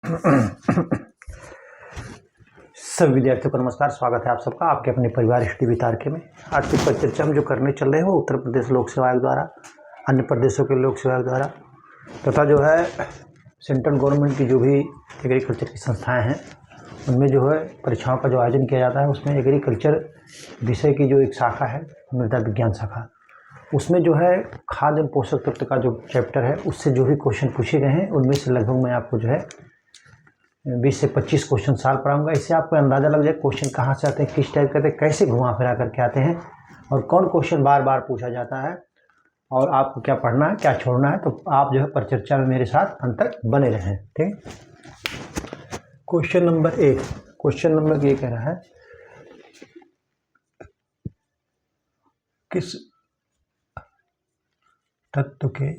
सभी विद्यार्थियों को नमस्कार। स्वागत है आप सबका आपके अपने परिवार स्टडी विद आर के में। आज की परिचर्चा हम जो करने चल रहे हैं वो उत्तर प्रदेश लोक सेवा आयोग द्वारा, अन्य प्रदेशों के लोक सेवा आयोग द्वारा तथा जो है सेंट्रल गवर्नमेंट की जो भी एग्रीकल्चर की संस्थाएं हैं उनमें जो है परीक्षाओं का जो आयोजन किया जाता है, उसमें एग्रीकल्चर विषय की जो एक शाखा है मृदा विज्ञान शाखा, उसमें जो है खाद्य एवं पोषक तत्व का जो चैप्टर है उससे जो भी क्वेश्चन पूछे गए हैं उनमें से लगभग मैं आपको जो है 20 से 25 क्वेश्चन सॉल्व कराऊंगा। इससे आपको अंदाज़ा लग जाए क्वेश्चन कहाँ से आते हैं, किस टाइप के आते हैं, कैसे घुमा फिरा करके आते हैं और कौन क्वेश्चन बार बार पूछा जाता है और आपको क्या पढ़ना है क्या छोड़ना है। तो आप जो है परिचर्चा में मेरे साथ अंत तक बने रहें। ठीक। क्वेश्चन नंबर 1 ये कह रहा है किस तत्व के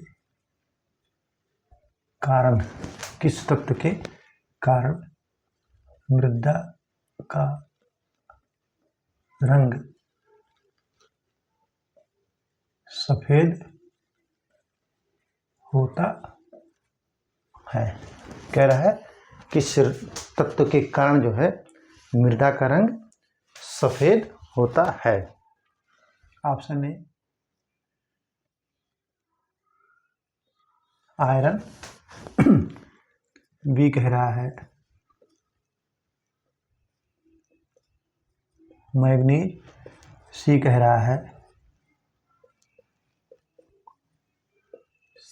कारण मृदा का रंग सफेद होता है। कह रहा है किस तत्व के कारण जो है मृदा का रंग सफेद होता है। ऑप्शन ए आयरन, बी कह रहा है मैग्नीज, सी कह रहा है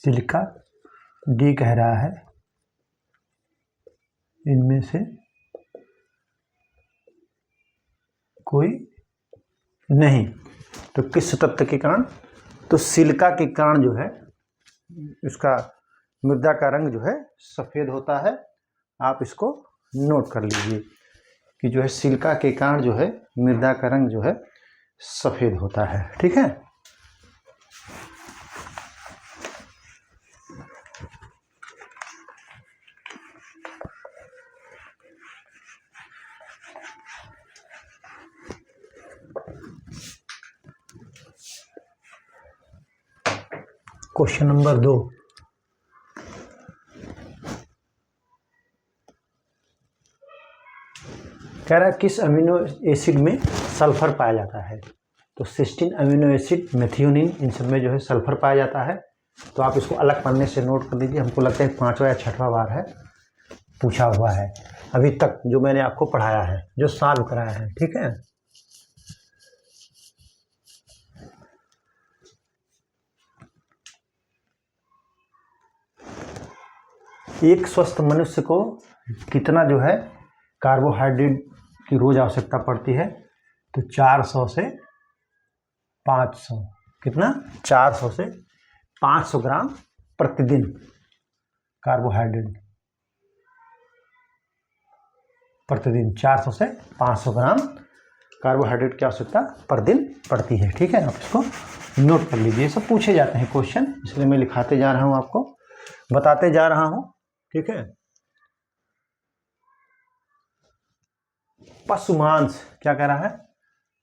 सिलिका, डी कह रहा है इनमें से कोई नहीं। तो किस तत्व के कारण? तो सिलिका के कारण जो है इसका मृदा का रंग जो है सफ़ेद होता है। आप इसको नोट कर लीजिए कि जो है सिलिका के कारण जो है मृदा का रंग जो है सफ़ेद होता है। ठीक है। क्वेश्चन नंबर 2 कह रहा है किस अमीनो एसिड में सल्फर पाया जाता है। तो सिस्टीन अमीनो एसिड, मेथियोनिन, इन सब में जो है सल्फर पाया जाता है। तो आप इसको अलग पढ़ने से नोट कर लीजिए। हमको लगता है 5वां या 6वां बार है पूछा हुआ है अभी तक जो मैंने आपको पढ़ाया है, जो सॉल्व कराया है। ठीक है। एक स्वस्थ मनुष्य को कितना जो है कार्बोहाइड्रेट की रोज आवश्यकता पड़ती है? तो 400 से 500, कितना? 400 से 500 ग्राम प्रतिदिन कार्बोहाइड्रेट प्रतिदिन 400 से 500 ग्राम कार्बोहाइड्रेट की आवश्यकता पर दिन पड़ती है। ठीक है। आप इसको नोट कर लीजिए। सब पूछे जाते हैं क्वेश्चन, इसलिए मैं लिखाते जा रहा हूँ, आपको बताते जा रहा हूँ। ठीक है। पशुमांस क्या कह रहा है?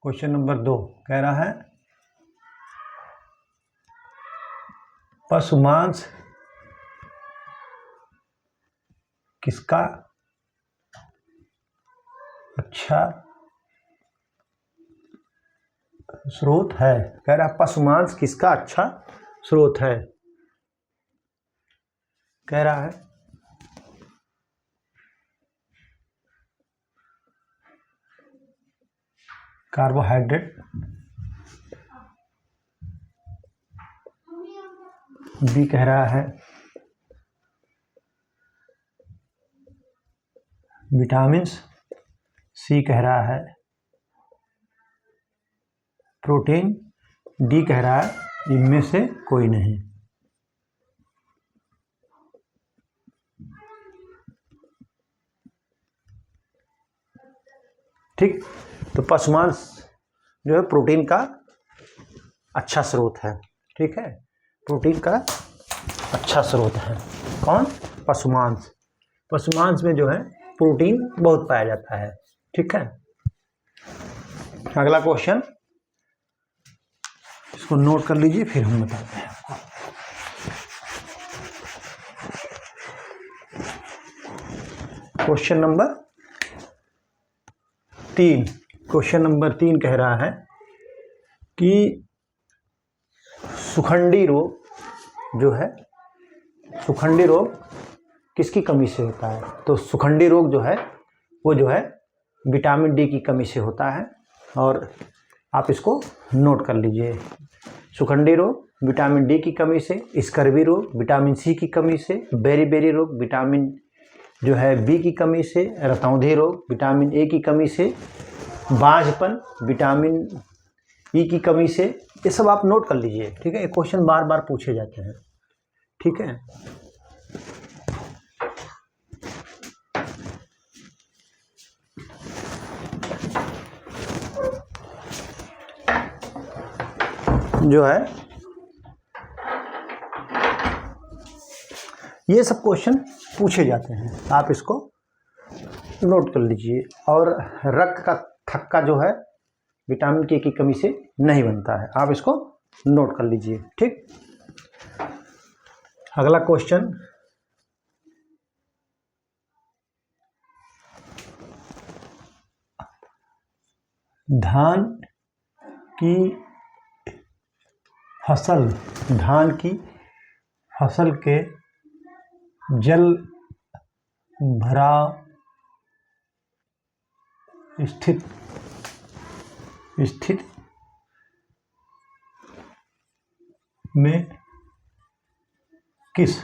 क्वेश्चन नंबर 2 कह रहा है पशुमांस किसका अच्छा स्रोत है। कह रहा है पशुमांस किसका अच्छा स्रोत है। कह रहा है कार्बोहाइड्रेट, बी कह रहा है विटामिन्स, सी कह रहा है प्रोटीन, डी कह रहा है इनमें से कोई नहीं। ठीक। तो पशुमांस जो है प्रोटीन का अच्छा स्रोत है। ठीक है। प्रोटीन का अच्छा स्रोत है कौन? पशुमांस। पशुमांस में जो है प्रोटीन बहुत पाया जाता है। ठीक है। अगला क्वेश्चन, इसको नोट कर लीजिए फिर हम बताते हैं आपको। क्वेश्चन नंबर 3, क्वेश्चन नंबर 3 कह रहा है कि सुखंडी रोग जो है, सुखंडी रोग किसकी कमी से होता है? तो सुखंडी रोग जो है वो जो है विटामिन डी की कमी से होता है, और आप इसको नोट कर लीजिए। सुखंडी रोग विटामिन डी की कमी से, स्कर्वी रोग विटामिन सी की कमी से, बेरी रोग विटामिन जो है बी की कमी से, रतौंधी रोग विटामिन ए की कमी से, बांझपन विटामिन ई की कमी से। ये सब आप नोट कर लीजिए, ठीक है। ये क्वेश्चन बार बार पूछे जाते हैं, ठीक है। जो है ये सब क्वेश्चन पूछे जाते हैं, आप इसको नोट कर लीजिए। और रक्त का थक्का जो है विटामिन के की कमी से नहीं बनता है, आप इसको नोट कर लीजिए, ठीक। अगला क्वेश्चन, धान की फसल के जल भराव स्थित में किस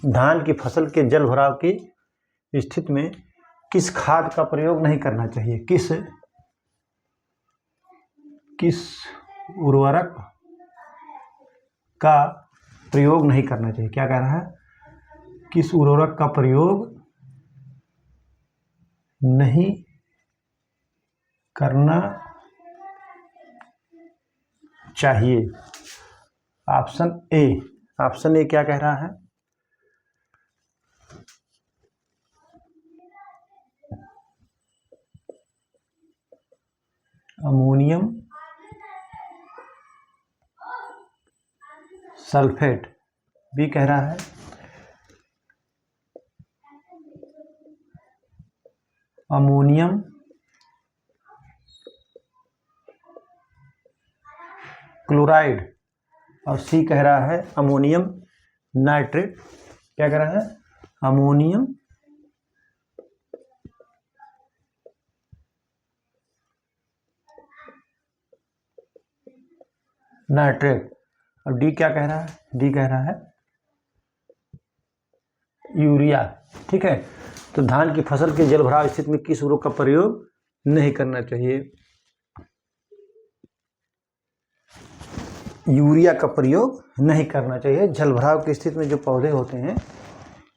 धान की फसल के जल भराव की स्थिति में किस खाद का प्रयोग नहीं करना चाहिए? किस उर्वरक का प्रयोग नहीं करना चाहिए? क्या कह रहा है? किस उर्वरक का प्रयोग नहीं करना चाहिए? ऑप्शन ए क्या कह रहा है? Ammonium sulphate. बी कह रहा है अमोनियम क्लोराइड, और सी कह रहा है अमोनियम नाइट्रेट। क्या कह रहा है? Ammonium nitrate. और डी क्या कह रहा है? डी कह रहा है यूरिया, ठीक है। तो धान की फसल के जल भराव स्थिति में किस उर्वरक का प्रयोग नहीं करना चाहिए? यूरिया का प्रयोग नहीं करना चाहिए। जल भराव की स्थिति में जो पौधे होते हैं,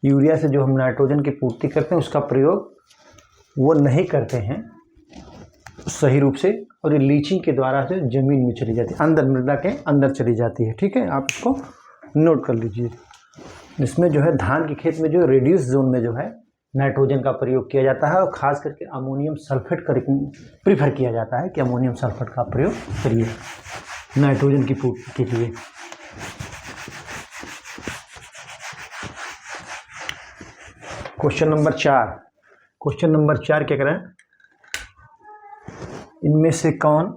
यूरिया से जो हम नाइट्रोजन की पूर्ति करते हैं उसका प्रयोग वो नहीं करते हैं सही रूप से, और ये लीचिंग के द्वारा से जमीन में चली जाती है, अंदर मृदा के अंदर चली जाती है, ठीक है। आप इसको नोट कर लीजिए। इसमें जो है धान के खेत में जो रेड्यूस जोन में जो है नाइट्रोजन का प्रयोग किया जाता है, और खास करके अमोनियम सल्फेट का प्रीफर किया जाता है कि अमोनियम सल्फेट का प्रयोग करिए नाइट्रोजन की पूर्ति के लिए। क्वेश्चन नंबर 4, क्वेश्चन नंबर 4 क्या करें? इनमें से कौन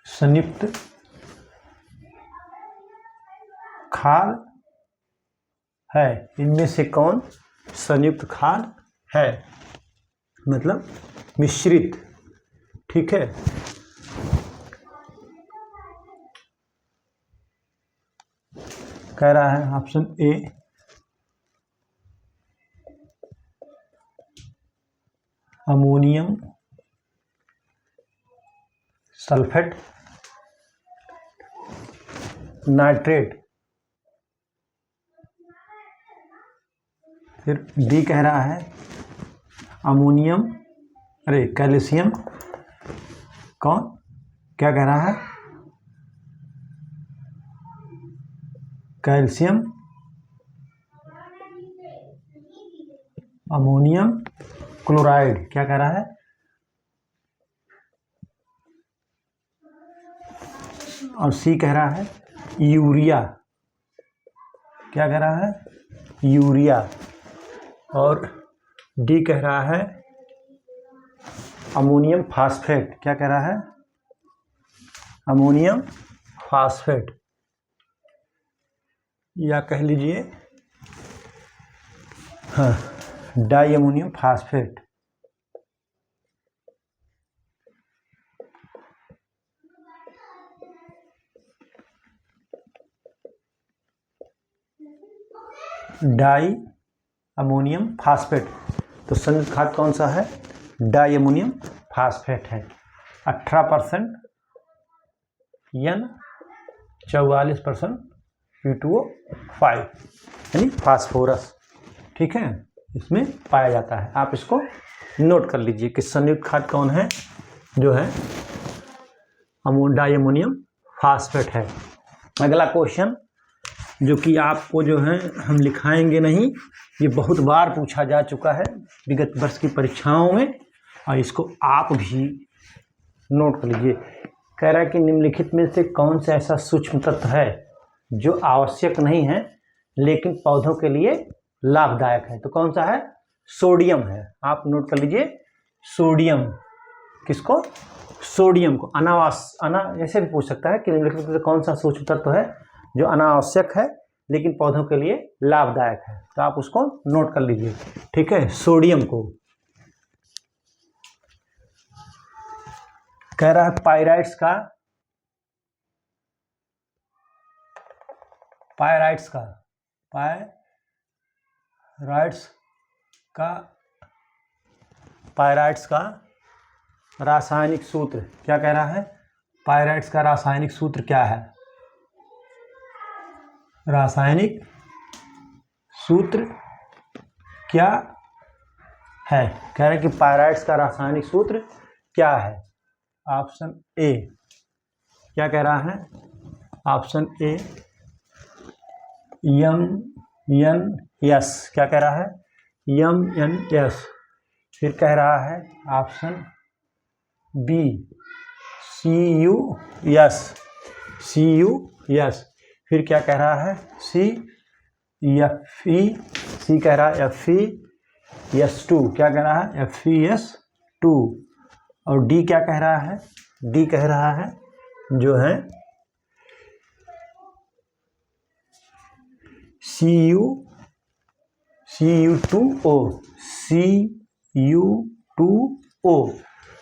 संयुक्त खाद है? इनमें से कौन संयुक्त खाद है? मतलब मिश्रित, ठीक है। कह रहा है ऑप्शन ए अमोनियम सल्फेट नाइट्रेट। फिर डी कह रहा है कैल्शियम, कौन क्या कह रहा है? Calcium ammonium chloride. क्या कह रहा है? और सी कह रहा है यूरिया, क्या कह रहा है, यूरिया। और डी कह रहा है अमोनियम फास्फेट, क्या कह रहा है, अमोनियम फास्फेट, या कह लीजिए हाँ di ammonium phosphate. Di ammonium phosphate, तो संयुक्त खाद कौन सा है, डाई अमोनियम फास्फेट है। 18% N, 44% P2O5 यानी फास्फोरस, ठीक है, इसमें पाया जाता है। आप इसको नोट कर लीजिए कि संयुक्त खाद कौन है, जो है डाई अमोनियम फास्फेट है। अगला क्वेश्चन जो कि आपको जो है हम लिखाएंगे नहीं, ये बहुत बार पूछा जा चुका है विगत वर्ष की परीक्षाओं में, और इसको आप भी नोट कर लीजिए। कह रहा है कि निम्नलिखित में से कौन सा ऐसा सूक्ष्म तत्व है जो आवश्यक नहीं है लेकिन पौधों के लिए लाभदायक है, तो कौन सा है, सोडियम है। आप नोट कर लीजिए सोडियम, किसको, सोडियम को। ऐसे भी पूछ सकता है कि निम्नलिखित में से कौन सा सूक्ष्म तत्व है जो अनावश्यक है लेकिन पौधों के लिए लाभदायक है, तो आप उसको नोट कर लीजिए, ठीक है, सोडियम को। कह रहा है पायराइट्स का रासायनिक सूत्र, क्या कह रहा है, पायराइट्स का रासायनिक सूत्र क्या है, रासायनिक सूत्र क्या है। कह रहे हैं कि पायराइट्स का रासायनिक सूत्र क्या है। ऑप्शन ए, क्या कह रहा है, ऑप्शन ए MnS, क्या कह रहा है, MnS। फिर कह रहा है ऑप्शन बी CuS। फिर क्या कह रहा है, सी कह रहा है FeS2, क्या कह रहा है, FeS2। और डी क्या कह रहा है, डी कह रहा है जो है Cu2O।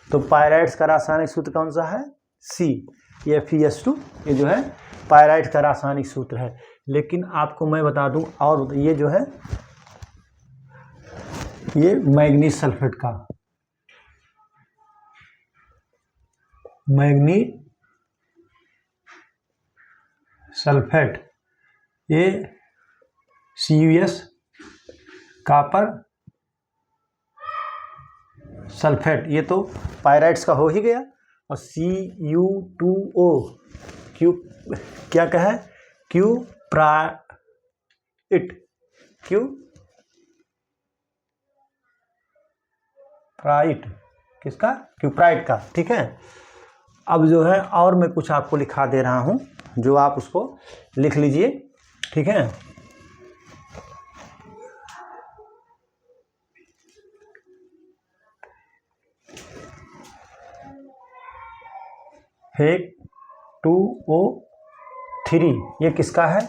तो पायराइट्स का रासायनिक सूत्र कौन सा है, सी, ये FeS2, ये जो है पायराइट का रासायनिक सूत्र है। लेकिन आपको मैं बता दूं, और ये जो है ये मैग्नीज सल्फेट का, मैग्नीज सल्फेट, ये CuS कॉपर सल्फेट, ये तो पायराइट्स का हो ही गया। और Cu2O क्या कहा है, क्यूप्राइट, किसका, क्यूप्राइट का, ठीक है। अब जो है और मैं कुछ आपको लिखा दे रहा हूं, जो आप उसको लिख लीजिए, ठीक है। Fe2O3 ये किसका है,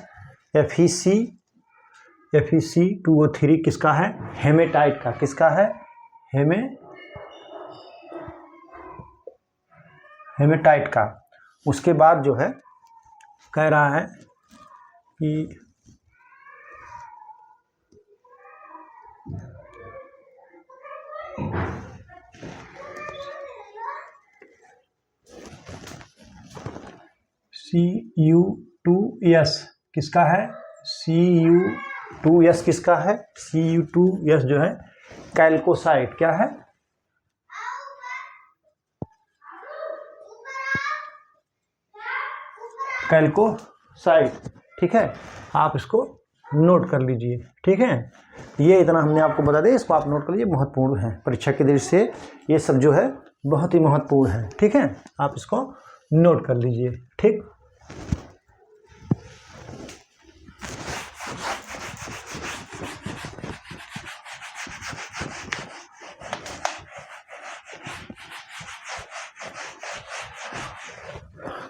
FeC2O3 किसका है, हेमेटाइट का, किसका है, हेमेटाइट का। उसके बाद जो है कह रहा है कि Cu2S किसका है, Cu2S किसका है, Cu2S जो है कैल्कोसाइट, क्या है, कैल्कोसाइट, ठीक है। आप इसको नोट कर लीजिए, ठीक है। ये इतना हमने आपको बता दिया, इसको आप नोट कर लीजिए, महत्वपूर्ण है परीक्षा की दृष्टि से, ये सब जो है बहुत ही महत्वपूर्ण है, ठीक है। आप इसको नोट कर लीजिए, ठीक।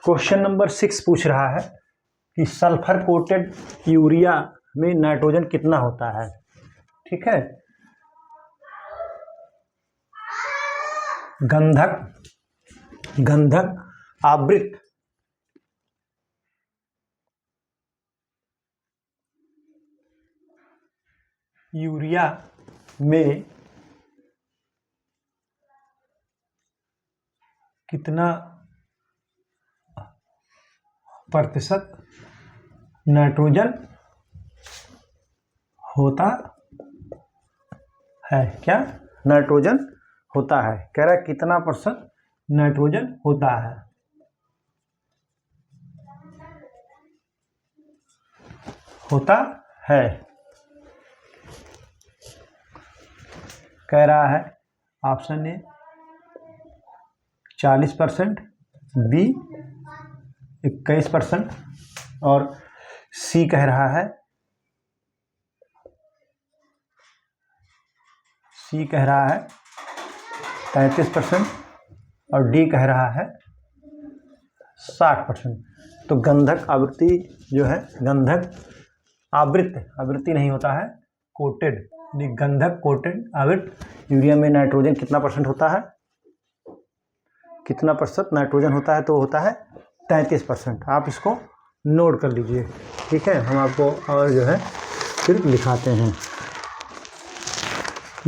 क्वेश्चन नंबर 6 पूछ रहा है कि सल्फर कोटेड यूरिया में नाइट्रोजन कितना होता है। ठीक है, गंधक आवृत यूरिया में कितना प्रतिशत नाइट्रोजन होता है। क्या नाइट्रोजन होता है, कह रहा है कितना % नाइट्रोजन होता है। होता है कह रहा है ऑप्शन ए 40%, बी 21% और सी कह रहा है 33% और डी कह रहा है 60%। तो गंधक आवृत्ति जो है, गंधक आवृत्ति नहीं होता है, कोटेड, गंधक कोटेड आवृत यूरिया में नाइट्रोजन कितना % होता है, कितना % नाइट्रोजन होता है, तो होता है 33%। आप इसको नोट कर लीजिए। ठीक है, हम आपको और जो है फिर लिखाते हैं।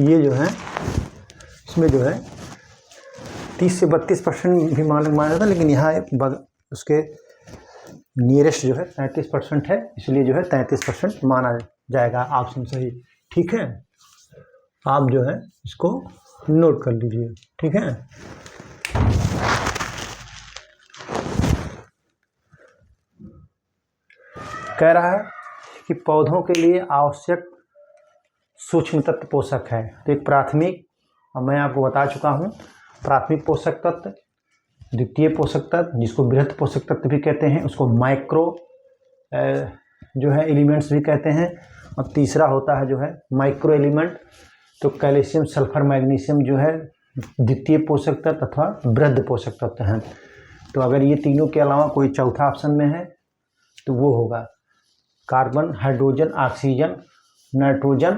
ये जो है इसमें जो है 30 से 32% भी माना जाता है, लेकिन यहाँ उसके नियरेस्ट जो है 33% है, इसलिए जो है 33% माना जाएगा ऑप्शन सही। ठीक है, आप जो है इसको नोट कर लीजिए। ठीक है, कह रहा है कि पौधों के लिए आवश्यक सूक्ष्म तत्व पोषक है। तो एक प्राथमिक, और मैं आपको बता चुका हूँ, प्राथमिक पोषक तत्व, द्वितीय पोषक तत्व जिसको बृहत पोषक तत्व भी कहते हैं, उसको माइक्रो जो है एलिमेंट्स भी कहते हैं, और तीसरा होता है जो है माइक्रो एलिमेंट। तो कैल्शियम, सल्फर, मैग्नीशियम जो है द्वितीय पोषक तत्व अथवा बृहद पोषक तत्व हैं। तो अगर ये तीनों के अलावा कोई चौथा ऑप्शन में है तो वो होगा carbon, hydrogen, oxygen, nitrogen,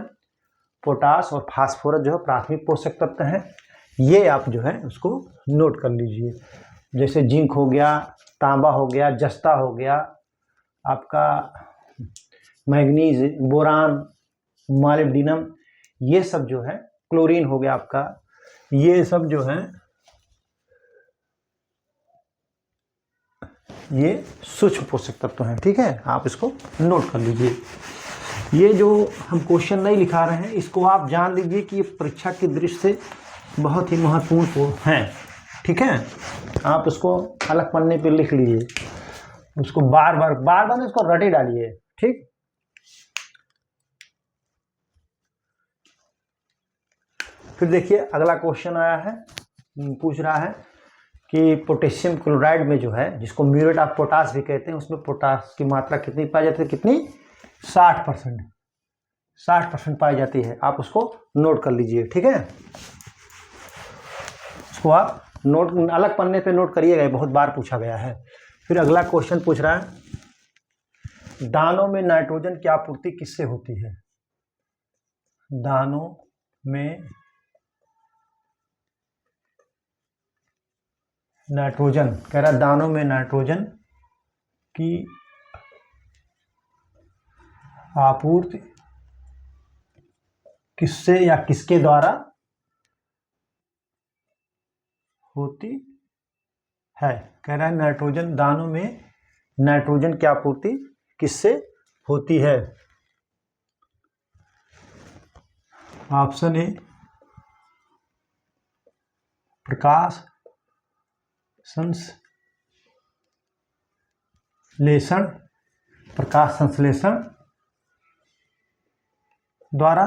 potash और फास्फोरस जो है प्राथमिक पोषक तत्व हैं। ये आप जो है उसको नोट कर लीजिए। जैसे जिंक हो गया, तांबा हो गया, जस्ता हो गया, आपका मैग्नीज, बोरान, मॉलिब्डेनम, ये सब जो है, क्लोरीन हो गया आपका, ये सब जो है ये सूक्ष्म पोषक तत्व हैं। ठीक है, आप इसको नोट कर लीजिए। ये जो हम क्वेश्चन नहीं लिखा रहे हैं, इसको आप जान लीजिए कि ये परीक्षा की दृष्टि से बहुत ही महत्वपूर्ण है। ठीक है, आप उसको अलग पन्ने पे लिख लीजिए, उसको बार बार इसको रटे डालिए। ठीक, फिर देखिए अगला क्वेश्चन आया है, पूछ रहा है कि पोटेशियम क्लोराइड में जो है, जिसको म्यूरेट ऑफ पोटास भी कहते हैं, उसमें पोटास की मात्रा कितनी पाई जाती है, कितनी, 60% पाई जाती है। आप उसको नोट कर लीजिए। ठीक है, उसको आप नोट अलग पन्ने पे नोट करिएगा, बहुत बार पूछा गया है। फिर अगला क्वेश्चन पूछ रहा है, दानों में नाइट्रोजन की आपूर्ति किससे होती है। दानों में नाइट्रोजन, कह रहा दानों में नाइट्रोजन की आपूर्ति किससे या किसके द्वारा होती है। कह रहा है नाइट्रोजन, दानों में नाइट्रोजन की आपूर्ति किससे होती है। ऑप्शन ए प्रकाश संश्लेषण द्वारा,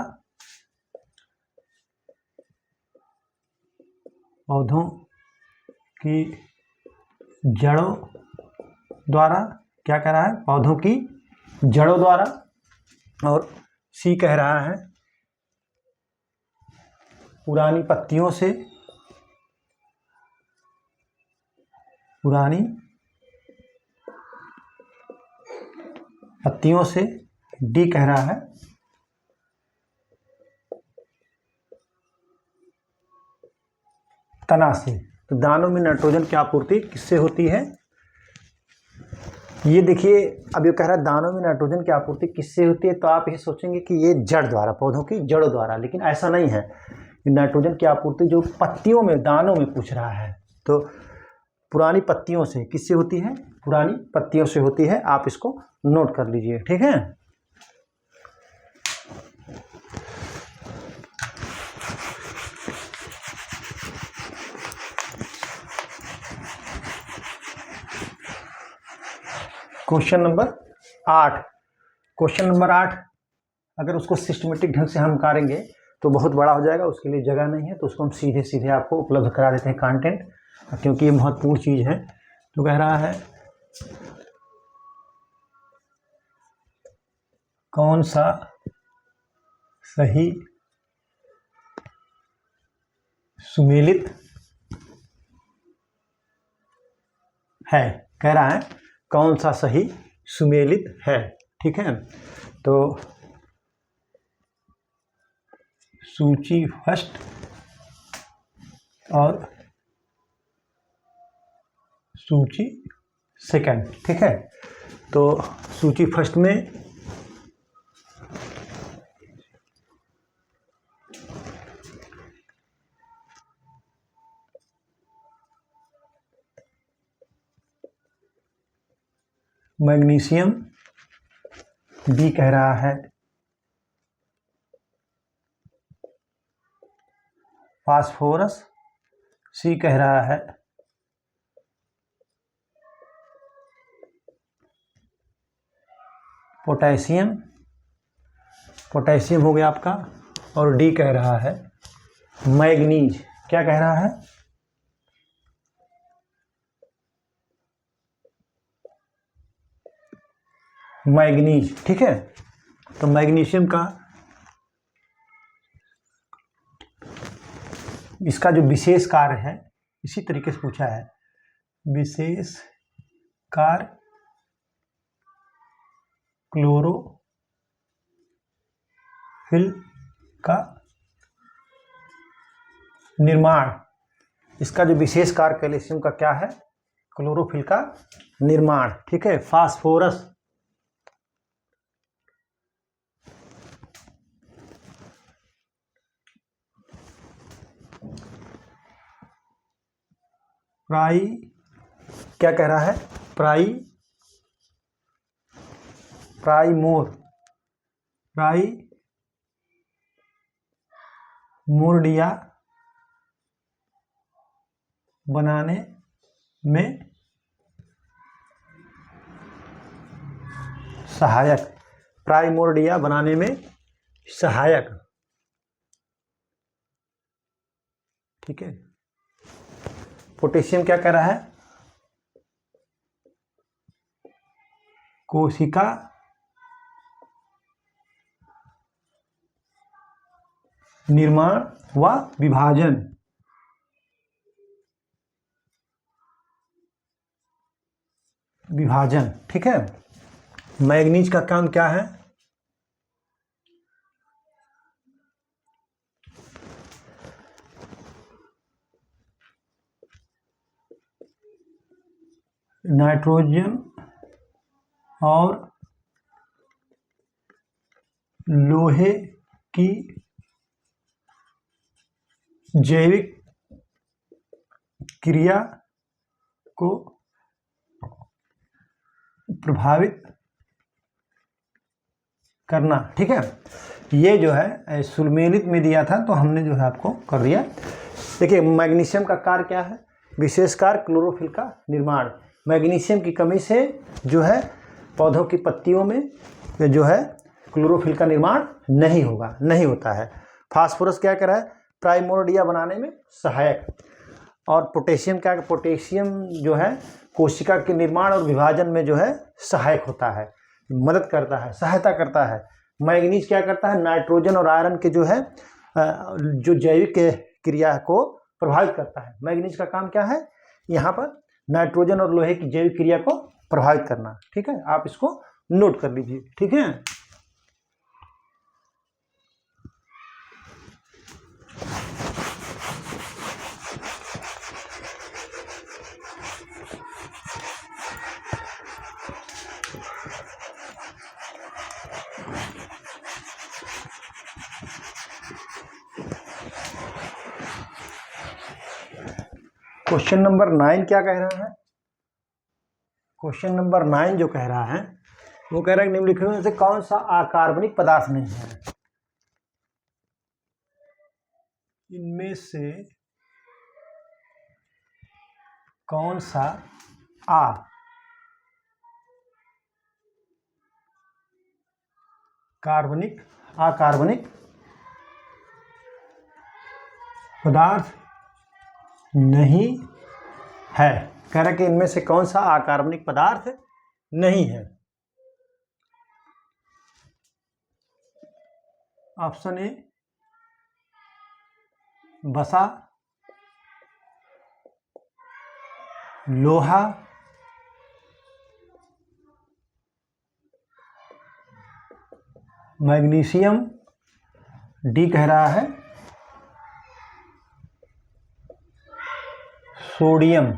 पौधों की जड़ों द्वारा, क्या कह रहा है, पौधों की जड़ों द्वारा, और सी कह रहा है पुरानी पत्तियों से, पुरानी पत्तियों से, डी कह रहा है तना से। तो दानों में नाइट्रोजन की आपूर्ति किससे होती है? ये देखिए, अब ये कह रहा है दानों में नाइट्रोजन की आपूर्ति किससे होती है, तो आप ये सोचेंगे कि ये जड़ द्वारा, पौधों की जड़ों द्वारा, लेकिन ऐसा नहीं है। नाइट्रोजन की आपूर्ति जो पत्तियों में, दानों में पूछ रहा है, तो पुरानी पत्तियों से किससे होती है? पुरानी पत्तियों से होती है। आप इसको नोट कर लीजिए, ठीक है। क्वेश्चन नंबर 8, क्वेश्चन नंबर 8 अगर उसको सिस्टमेटिक ढंग से हम करेंगे तो बहुत बड़ा हो जाएगा, उसके लिए जगह नहीं है, तो उसको हम सीधे सीधे आपको उपलब्ध करा देते हैं कंटेंट, क्योंकि ये महत्वपूर्ण चीज़ है। तो कह रहा है कौन सा सही सुमेलित है, कह रहा है कौन सा सही सुमेलित है, ठीक है। तो सूची फर्स्ट और सूची सेकंड, ठीक है। तो सूची फर्स्ट में मैग्नीशियम, बी कह रहा है फास्फोरस, सी कह रहा है पोटेशियम, पोटेशियम हो गया आपका, और डी कह रहा है मैग्नीज। क्या कह रहा है? मैग्नीज, ठीक है। तो मैग्नीशियम का इसका जो विशेष कार्य है, इसी तरीके से पूछा है, विशेष कार्य क्लोरोफिल का निर्माण। इसका जो विशेष कार्य कैल्शियम का क्या है? क्लोरोफिल का निर्माण, ठीक है। फास्फोरस, क्या कह रहा है? प्राइमोर्डिया बनाने में सहायक, प्राइमोर्डिया बनाने में सहायक, ठीक है। पोटेशियम क्या कह रहा है? कोशिका निर्माण व विभाजन, ठीक है। मैग्नीज का काम क्या है? नाइट्रोजन और लोहे की जैविक क्रिया को प्रभावित करना, ठीक है। ये जो है सुमेलित में दिया था, तो हमने जो है आपको कर दिया। देखिए, मैग्नीशियम का कार्य क्या है? विशेष कार्य क्लोरोफिल का निर्माण। मैग्नीशियम की कमी से जो है पौधों की पत्तियों में जो है क्लोरोफिल का निर्माण नहीं होता है। फास्फोरस क्या कर रहा है? प्राइमोर्डिया बनाने में सहायक। और पोटेशियम क्या है, पोटेशियम जो है कोशिका के निर्माण और विभाजन में जो है सहायक होता है, मदद करता है, सहायता करता है। मैग्नीज क्या करता है, नाइट्रोजन और आयरन के जो है जो जैविक क्रिया को प्रभावित करता है। मैग्नीज का काम क्या है, यहाँ पर नाइट्रोजन और लोहे की जैविक क्रिया को प्रभावित करना। ठीक है, आप इसको नोट कर लीजिए। ठीक है, क्वेश्चन नंबर 9 क्या कह रहा है। क्वेश्चन नंबर 9 जो कह रहा है वो कह रहा है निम्नलिखित में से कौन सा अकार्बनिक पदार्थ नहीं है। इनमें से कौन सा अकार्बनिक पदार्थ नहीं है। कह रहा है कि इनमें से कौन सा अकार्बनिक पदार्थ नहीं है। ऑप्शन ए वसा, लोहा, मैग्नीशियम, डी कह रहा है सोडियम।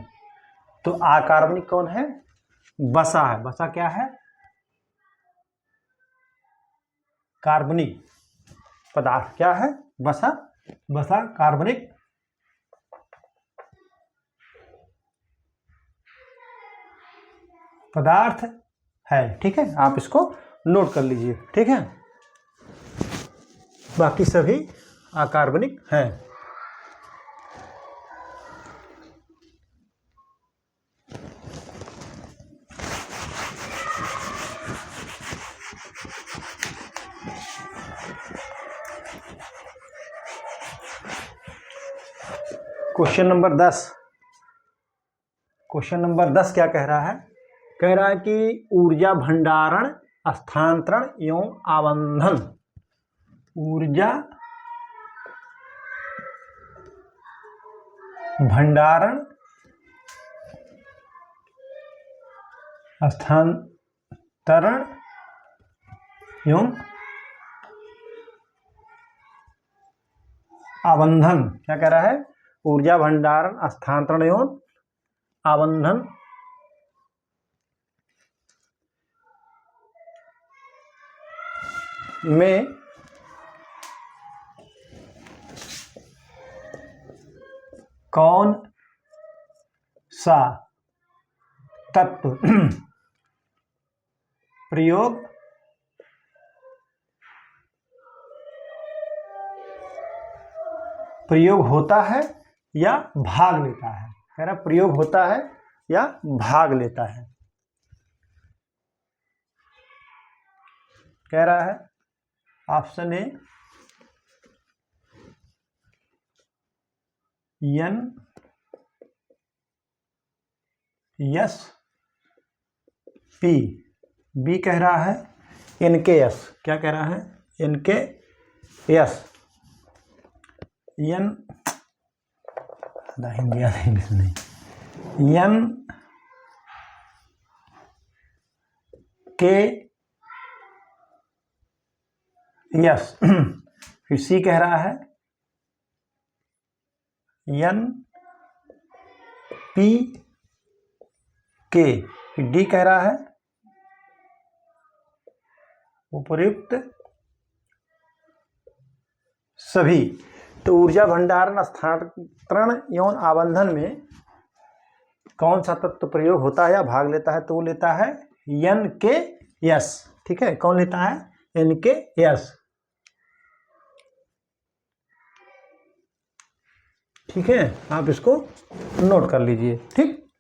तो अकार्बनिक कौन है, वसा है। वसा क्या है, कार्बनिक पदार्थ। क्या है, वसा। वसा कार्बनिक पदार्थ है। ठीक है, आप इसको नोट कर लीजिए। ठीक है, बाकी सभी अकार्बनिक हैं। Question number 10। क्वेश्चन नंबर 10 क्या कह रहा है, कह रहा है कि ऊर्जा भंडारण, स्थानांतरण एवं आवंधन। ऊर्जा भंडारण, स्थानांतरण एवं आवंधन। क्या कह रहा है, ऊर्जा भंडारण, स्थानांतरण एवं आवंधन में कौन सा तत्व प्रयोग होता है या भाग लेता है। कह रहा प्रयोग होता है या भाग लेता है। कह रहा है ऑप्शन ए NSP, बी कह रहा है NKS। क्या कह रहा है, NKS। हिंदी या इंग्लिश नहीं, NKS। फिर सी कह रहा है NPK। फिर डी कह रहा है उपर्युक्त सभी। तो ऊर्जा भंडारण, स्थानांतरण एवं आवंधन में कौन सा तत्व प्रयोग होता है या भाग लेता है, तो वो लेता है NKS। ठीक है, कौन लेता है, NKS। ठीक है, आप इसको नोट कर लीजिए। ठीक,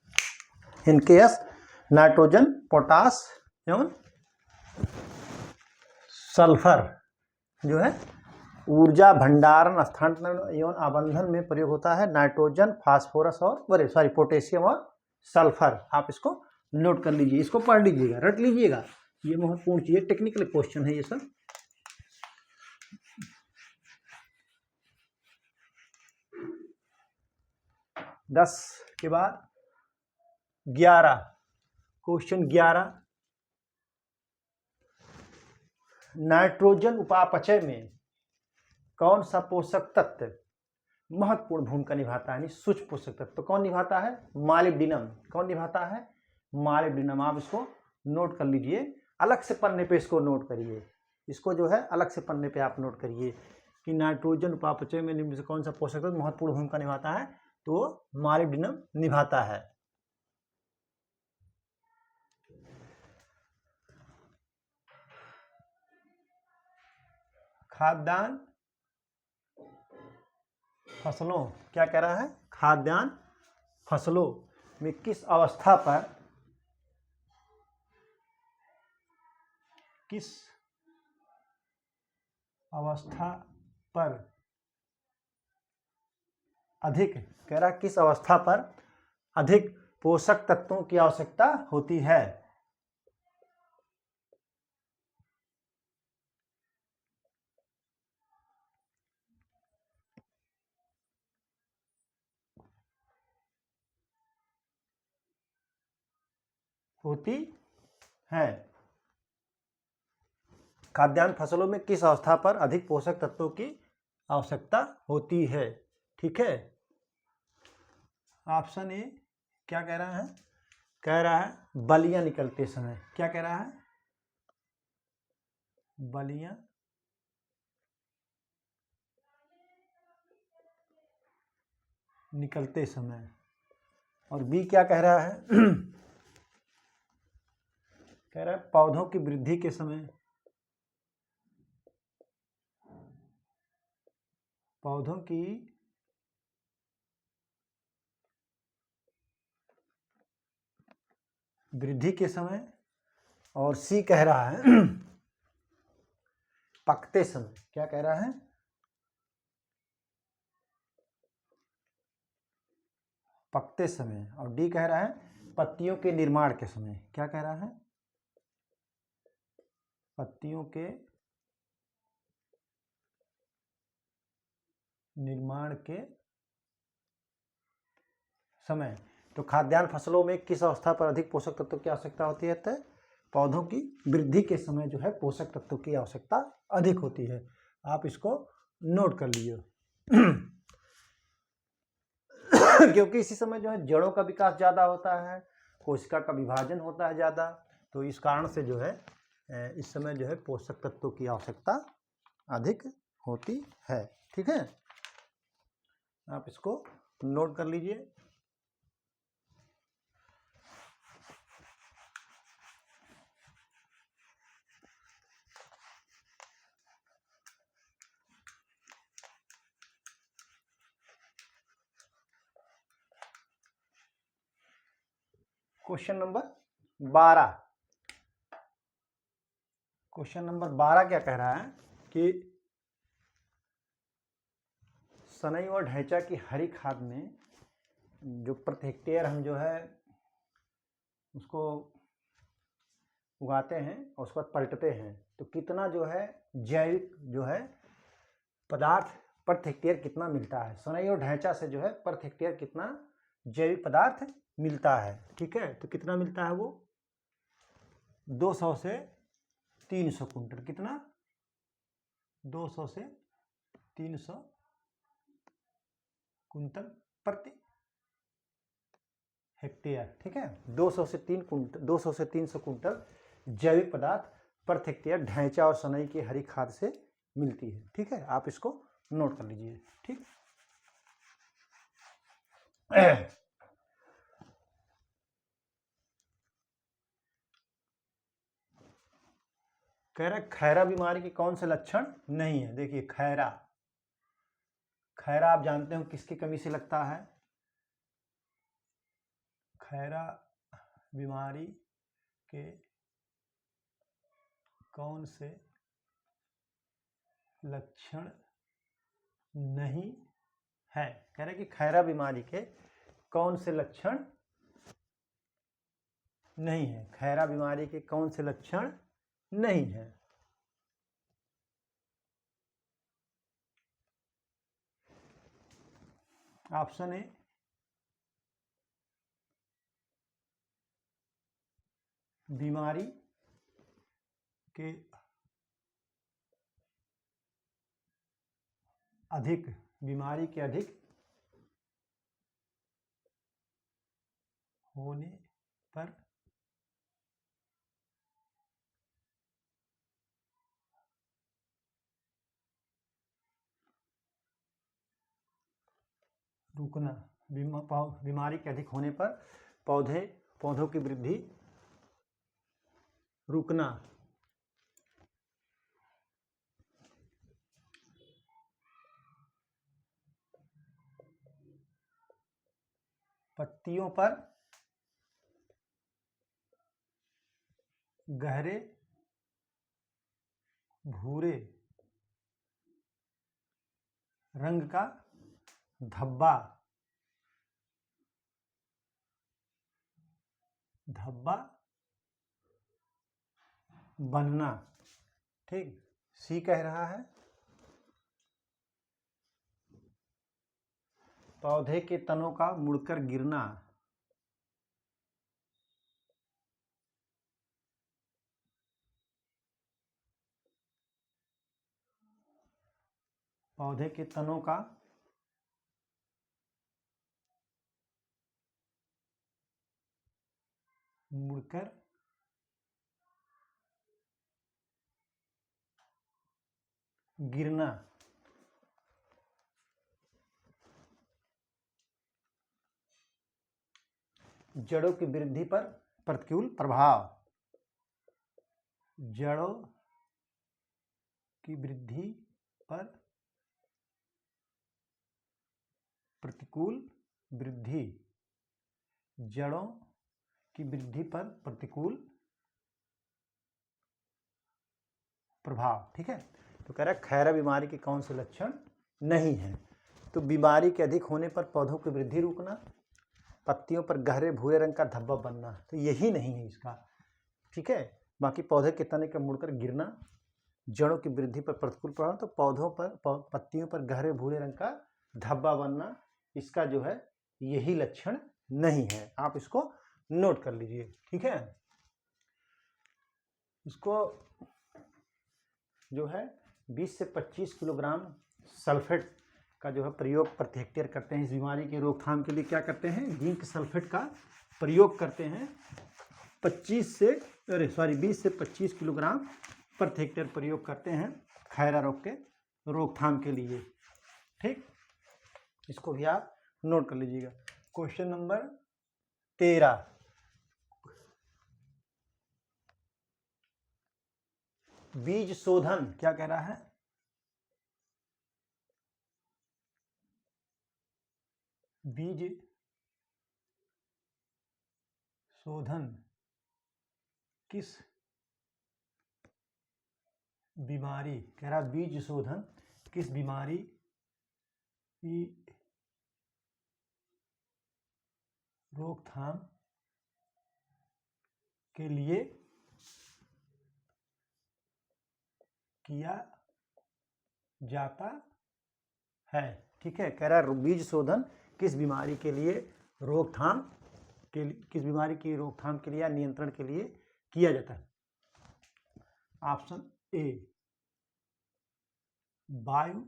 NKS नाइट्रोजन, पोटास एवं सल्फर जो है ऊर्जा भंडारण, स्थानांतरण एवं आबंधन में प्रयोग होता है नाइट्रोजन, फास्फोरस और पोटेशियम और सल्फर। आप इसको नोट कर लीजिए, इसको पढ़ लीजिएगा, रट लीजिएगा, ये महत्वपूर्ण चीज, टेक्निकल क्वेश्चन है ये सब। दस के बाद 11, क्वेश्चन 11, नाइट्रोजन उपापचय में कौन सा पोषक तत्व महत्वपूर्ण भूमिका निभाता है, यानी सूक्ष्म पोषक तत्व कौन निभाता है, मॉलिब्डेनम। कौन निभाता है, मॉलिब्डेनम। आप इसको नोट कर लीजिए, अलग से पन्ने पे इसको नोट करिए, इसको जो है अलग से पन्ने पे आप नोट करिए कि नाइट्रोजन उपापचय में निम्न से कौन सा पोषक तत्व महत्वपूर्ण भूमिका निभाता है, तो मॉलिब्डेनम निभाता है। खाद्यान्न फसलों, क्या कह रहा है, खाद्यान्न फसलों में किस अवस्था पर अधिक, कह रहा है किस अवस्था पर अधिक पोषक तत्वों की आवश्यकता होती है। होती है, खाद्यान्न फसलों में किस अवस्था पर अधिक पोषक तत्वों की आवश्यकता होती है। ठीक है, ऑप्शन ए क्या कह रहा है, कह रहा है बलियां निकलते समय। क्या कह रहा है, बलियां निकलते समय। और बी क्या कह रहा है कह रहा है पौधों की वृद्धि के समय, पौधों की वृद्धि के समय। और सी कह रहा है पकते समय। क्या कह रहा है, पकते समय। और डी कह रहा है पत्तियों के निर्माण के समय। क्या कह रहा है, पत्तियों के निर्माण के समय। तो खाद्यान्न फसलों में किस अवस्था पर अधिक पोषक तत्वों की आवश्यकता होती है, तो पौधों की वृद्धि के समय जो है पोषक तत्वों की आवश्यकता अधिक होती है। आप इसको नोट कर लीजिए क्योंकि इसी समय जो है जड़ों का विकास ज़्यादा होता है, कोशिका का विभाजन होता है ज़्यादा, तो इस कारण से जो है इस समय जो है पोषक तत्वों की आवश्यकता अधिक होती है। ठीक है, आप इसको नोट कर लीजिए। क्वेश्चन नंबर 12, क्वेश्चन नंबर 12 क्या कह रहा है कि सनई और ढैंचा की हरी खाद में जो प्रति हेक्टेयर हम जो है उसको उगाते हैं और उसके बाद पलटते हैं, तो कितना जो है जैविक जो है पदार्थ प्रति हेक्टेयर कितना मिलता है। सनई और ढैंचा से जो है प्रति हेक्टेयर कितना जैविक पदार्थ मिलता है। ठीक है, तो कितना मिलता है वो 200 से 300 कुंटल। कितना, 200 से 300 कुंटल प्रति हेक्टेयर। ठीक है, 200 से 300 कुंटल जैविक पदार्थ प्रति हेक्टेयर ढैंचा और सनई की हरी खाद से मिलती है। ठीक है, आप इसको नोट कर लीजिए। ठीक, कह रहा है खैरा बीमारी के कौन से लक्षण नहीं है। देखिए खैरा, खैरा आप जानते हो किसकी कमी से लगता है, खैरा बीमारी के कौन से लक्षण नहीं है। कह रहे कि खैरा बीमारी के कौन से लक्षण नहीं है, खैरा बीमारी के कौन से लक्षण नहीं है। ऑप्शन ए बीमारी के अधिक होने पर रुकना, बीमारी के अधिक होने पर पौधों की वृद्धि रुकना। पत्तियों पर गहरे भूरे रंग का धब्बा बनना। ठीक, सी कह रहा है पौधे के तनों का मुड़कर गिरना। पौधे के तनों का मुड़कर गिरना। जड़ों की वृद्धि पर प्रतिकूल प्रभाव। जड़ों की वृद्धि पर प्रतिकूल वृद्धि। जड़ों की वृद्धि पर प्रतिकूल प्रभाव। ठीक है, तो कह रहा है खैरा बीमारी के कौन से लक्षण नहीं है। तो बीमारी के अधिक होने पर पौधों की वृद्धि रुकना, पत्तियों पर गहरे भूरे रंग का धब्बा बनना, तो यही नहीं है इसका। ठीक है, बाकी पौधे के तने का मुड़कर गिरना, जड़ों की वृद्धि पर प्रतिकूल प्रभाव, तो पौधों पर पत्तियों पर गहरे भूरे रंग का धब्बा बनना, इसका जो है यही लक्षण नहीं है। आप इसको नोट कर लीजिए। ठीक है, इसको जो है 20 से 25 किलोग्राम सल्फेट का जो है प्रयोग प्रति हेक्टेयर करते हैं। इस बीमारी की रोकथाम के लिए क्या करते हैं, जिंक सल्फेट का प्रयोग करते हैं। 20 से 25 किलोग्राम प्रति हेक्टेयर प्रयोग करते हैं खैरा रोग के रोकथाम के लिए। ठीक, इसको भी आप नोट कर लीजिएगा। क्वेश्चन नंबर 13, बीज शोधन क्या कह रहा है, बीज शोधन किस बीमारी, कह रहा बीज शोधन किस बीमारी की रोकथाम के लिए किया जाता है। ठीक है, कह रहा है बीज शोधन किस बीमारी के लिए रोकथाम के किस बीमारी की रोकथाम के लिए या नियंत्रण के लिए किया जाता है। ऑप्शन ए वायु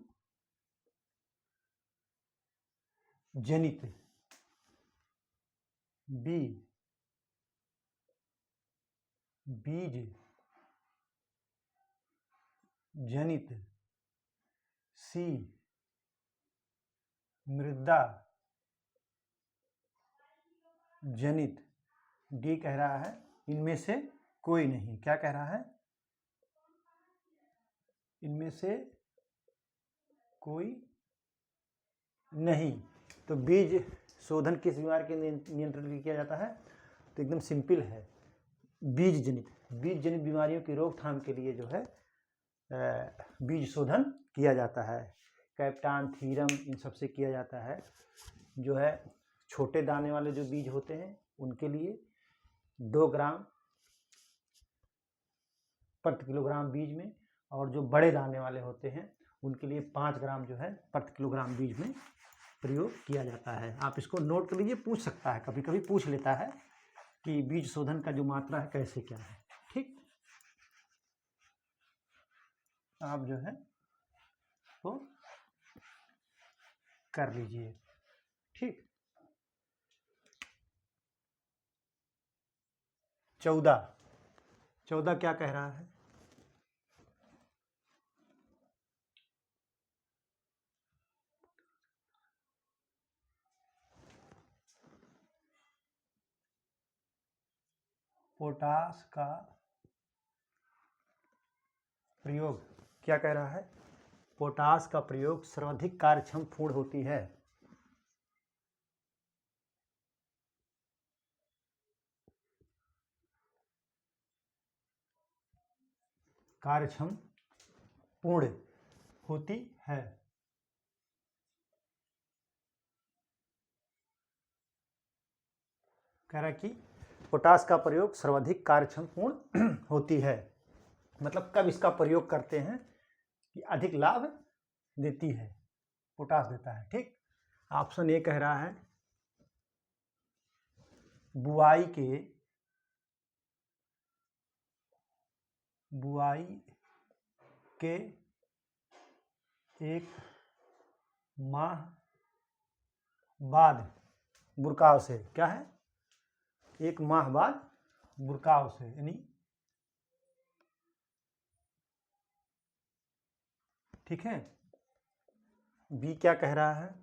जनित, बी बीज जनित, सी मृदा जनित, डी कह रहा है इनमें से कोई नहीं। क्या कह रहा है, इनमें से कोई नहीं। तो बीज शोधन किस बीमारी के नियंत्रण के लिए किया जाता है, तो एकदम सिंपल है, बीज जनित बीमारियों की रोकथाम के लिए जो है बीज शोधन किया जाता है। कैप्टान, थीरम, इन सब से किया जाता है। जो है छोटे दाने वाले जो बीज होते हैं उनके लिए 2 ग्राम प्रति किलोग्राम बीज में, और जो बड़े दाने वाले होते हैं उनके लिए 5 ग्राम जो है प्रति किलोग्राम बीज में प्रयोग किया जाता है। आप इसको नोट कर लीजिए, पूछ सकता है, कभी कभी पूछ लेता है कि बीज शोधन का जो मात्रा है कैसे क्या है। ठीक, आप जो है तो कर लीजिए। ठीक, 14 क्या कह रहा है? पोटास का प्रयोग क्या कह रहा है? पोटास का प्रयोग सर्वाधिक कार्यक्षम फूड होती है। कार्यक्षम पूर्ण होती है। कह रहा है कि पोटास का प्रयोग सर्वाधिक कार्यक्षम पूर्ण होती है। मतलब कब इसका प्रयोग करते हैं कि अधिक लाभ देती है, पोटास देता है। ठीक, ऑप्शन ए कह रहा है बुआई के 1 माह बाद बुरकाव से। क्या है? 1 माह बाद बुरकाव से, यानी ठीक है। बी क्या कह रहा है?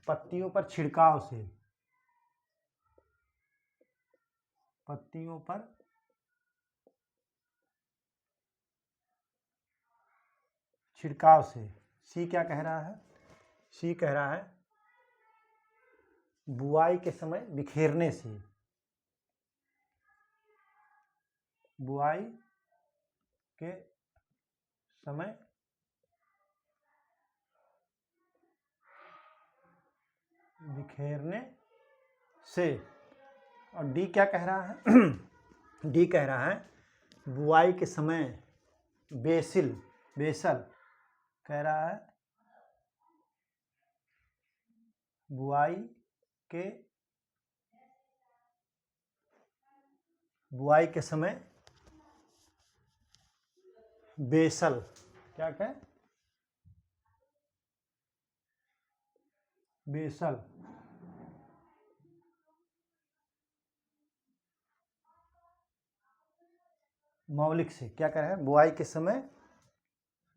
पत्तियों पर छिड़काव से। पत्तियों पर छिड़काव से। सी क्या कह रहा है? सी कह रहा है बुआई के समय बिखेरने से। बुआई के समय बिखेरने से। और डी क्या कह रहा है? डी कह रहा है बुआई के समय बेसल कह रहा है बुआई के समय बेसल। क्या कहें? बेसल मौलिक से। क्या कह रहे हैं? बुआई के समय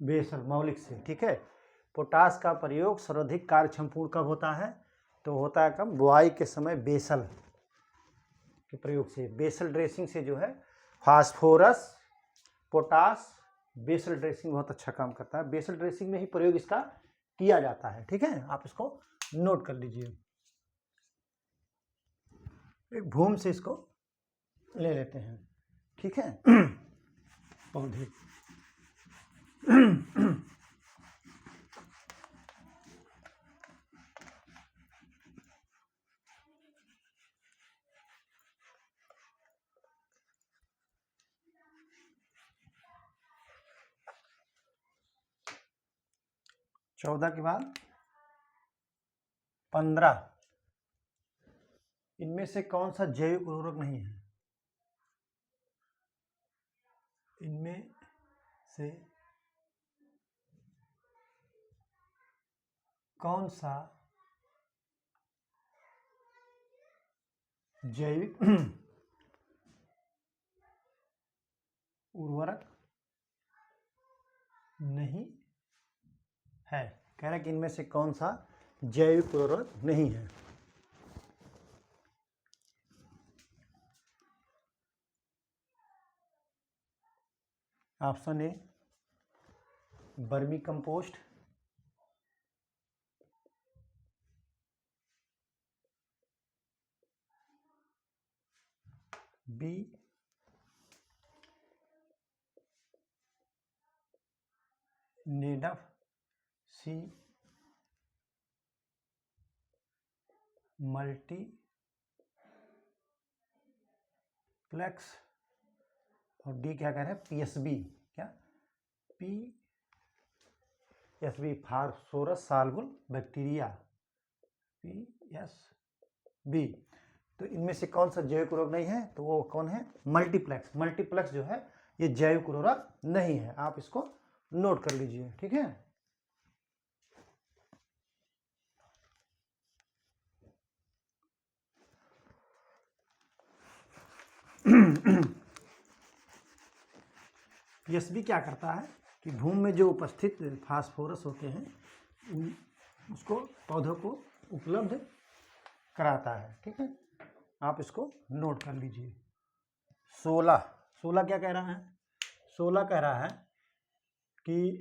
बेसल मौलिक से। ठीक है। पोटास का प्रयोग सर्वाधिक कार्यक्षम पूर्ण कब होता है? तो होता है कब? बुआई के समय बेसल के प्रयोग से। बेसल ड्रेसिंग से जो है फास्फोरस, पोटास, बेसल ड्रेसिंग बहुत अच्छा काम करता है। बेसल ड्रेसिंग में ही प्रयोग इसका किया जाता है। ठीक है, आप इसको नोट कर लीजिए। एक भूम से इसको ले लेते हैं। ठीक है, पौधे चौदह के बाद 15, इनमें से कौन सा जैविक उर्वरक नहीं है? इनमें से कौन सा जैविक उर्वरक नहीं है? कह रहा है कि इनमें से कौन सा जैविक उर्वरक नहीं है? Option A vermicompost, B नेडफ सी मल्टीप्लेक्स और डी क्या कह रहे हैं पीएसबी, क्या PSB phosphorus soluble bacteria PSB. तो इनमें से कौन सा जैविक उर्वरक नहीं है, तो वो कौन है मल्टीप्लेक्स। मल्टीप्लेक्स जो है ये जैविक उर्वरक नहीं है, आप इसको नोट कर लीजिए, ठीक है। पीएसबी क्या करता है कि भूमि में जो उपस्थित फास्फोरस होते हैं उसको पौधों को उपलब्ध कराता है, ठीक है। आप इसको नोट कर लीजिए। 16 क्या कह रहा है, 16 कह रहा है कि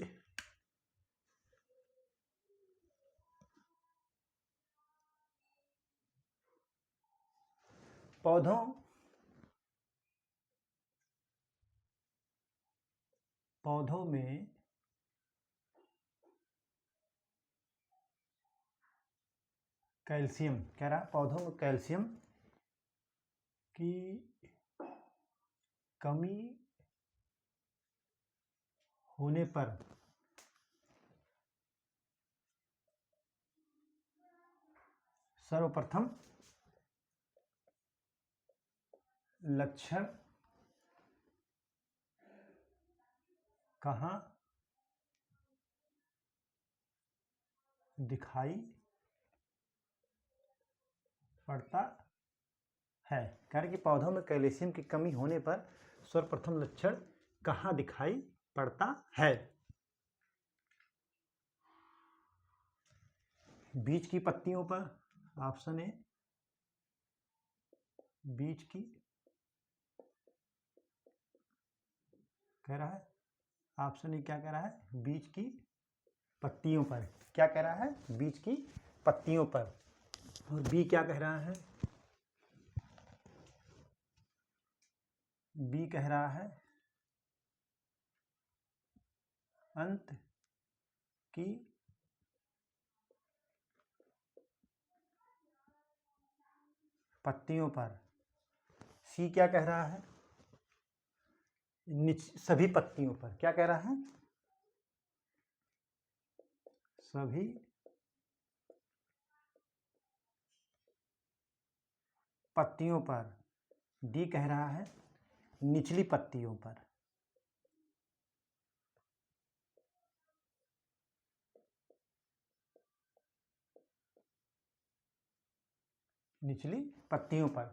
पौधों में कैल्शियम, कह रहा है पौधों में कैल्शियम की कमी होने पर सर्वप्रथम लक्षण कहाँ दिखाई पड़ता है। कह रहे कि पौधों में कैल्शियम की कमी होने पर सर्वप्रथम लक्षण कहाँ दिखाई पड़ता है। बीज की पत्तियों पर, ऑप्शन ए बीज की कह रहा है, ऑप्शन ए क्या कह रहा है बीज की पत्तियों पर, क्या कह रहा है बीज की पत्तियों पर। और बी क्या कह रहा है, बी कह रहा है अंत की पत्तियों पर। सी क्या कह रहा है सभी पत्तियों पर, क्या कह रहा है सभी पत्तियों पर। डी कह रहा है निचली पत्तियों पर। निचली पत्तियों पर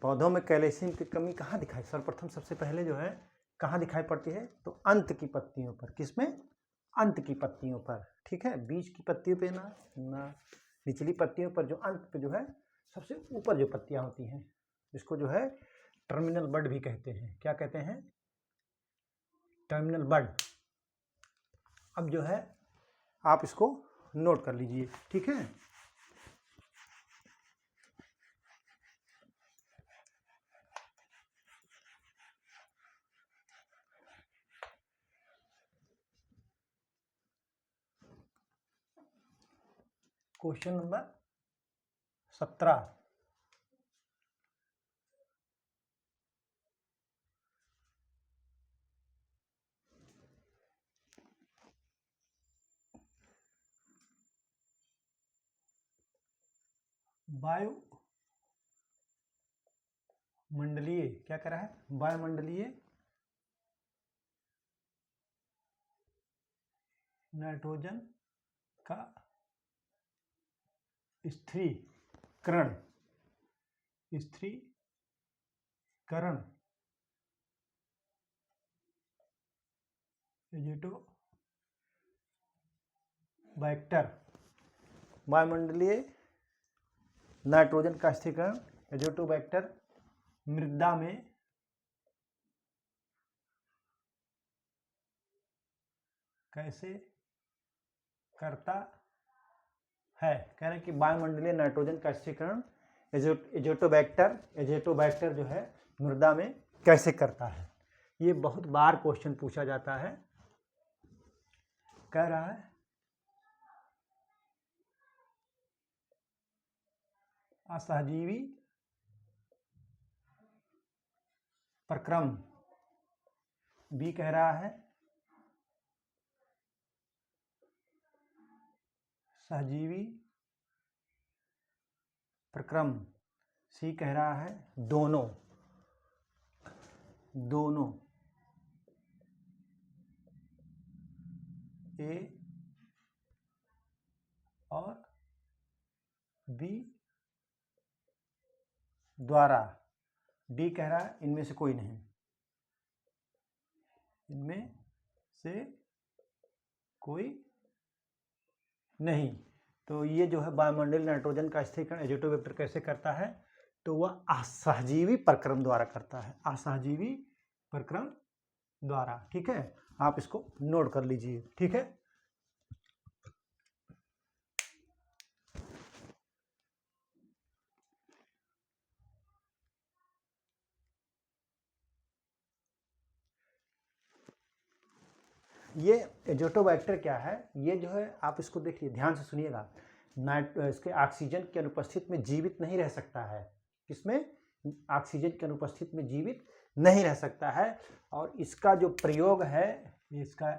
पौधों में कैल्शियम की कमी कहाँ दिखाई, सर्वप्रथम सबसे पहले जो है कहाँ दिखाई पड़ती है, तो अंत की पत्तियों पर। किसमें, अंत की पत्तियों पर, ठीक है। बीज की पत्तियों पे ना निचली पत्तियों पर, जो अंत पे जो है सबसे ऊपर जो पत्तियां होती हैं, जिसको जो है टर्मिनल बड भी कहते हैं। क्या कहते हैं, टर्मिनल बड। अब जो है आप इसको नोट कर लीजिए, ठीक है। क्वेश्चन नंबर 17, वायुमंडलीय, क्या कह रहा है वायुमंडलीय नाइट्रोजन का स्थिरीकरण एज़ोटोबैक्टर। वायुमंडलीय नाइट्रोजन का स्थिरीकरण एज़ोटोबैक्टर मृदा में कैसे करता है। कह रहे हैं कि वायुमंडलीय नाइट्रोजन का स्थिरीकरण एज़ोटोबैक्टर जो है मृदा में कैसे करता है। ये बहुत बार क्वेश्चन पूछा जाता है, कह रहा है असहजीवी प्रक्रम। बी कह रहा है सहजीवी प्रक्रम। सी कह रहा है दोनों। ए और बी द्वारा। डी कह रहा है इनमें से कोई नहीं। इनमें से कोई नहीं। तो ये जो है वायुमंडलीय नाइट्रोजन का स्थिरीकरण एज़ोटोबैक्टर कैसे करता है? तो वह असहजीवी प्रक्रम द्वारा करता है। असहजीवी प्रक्रम द्वारा। ठीक है, आप इसको नोट कर लीजिए। ठीक है, ये एज़ोटोबैक्टर क्या है? ये जो है आप इसको देखिए, ध्यान से सुनिएगा। इसके ऑक्सीजन की अनुपस्थित में जीवित नहीं रह सकता है। किसमें? ऑक्सीजन की अनुपस्थित में जीवित नहीं रह सकता है। और इसका जो प्रयोग है, इसका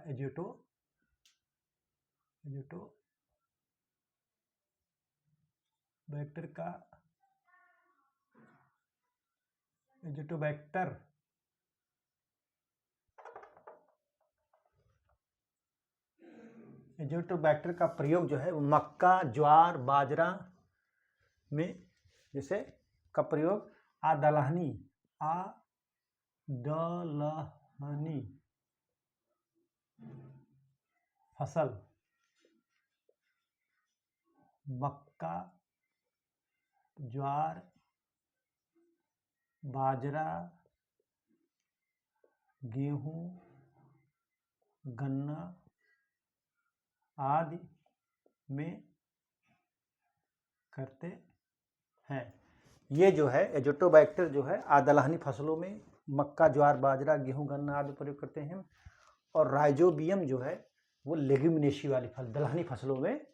एज़ोटोबैक्टर का प्रयोग जो है मक्का, ज्वार, बाजरा में जैसे का प्रयोग आदलहनी फसल, मक्का, ज्वार, बाजरा, गेहूं, गन्ना आदि में करते हैं। ये जो है एज़ोटोबैक्टर जो है आदलहनी फसलों में मक्का, ज्वार, बाजरा, गेहूं, गन्ना आदि प्रयोग करते हैं। और राइजोबियम जो है वो लेग्यूमिनेसी वाली दलहनी फसलों में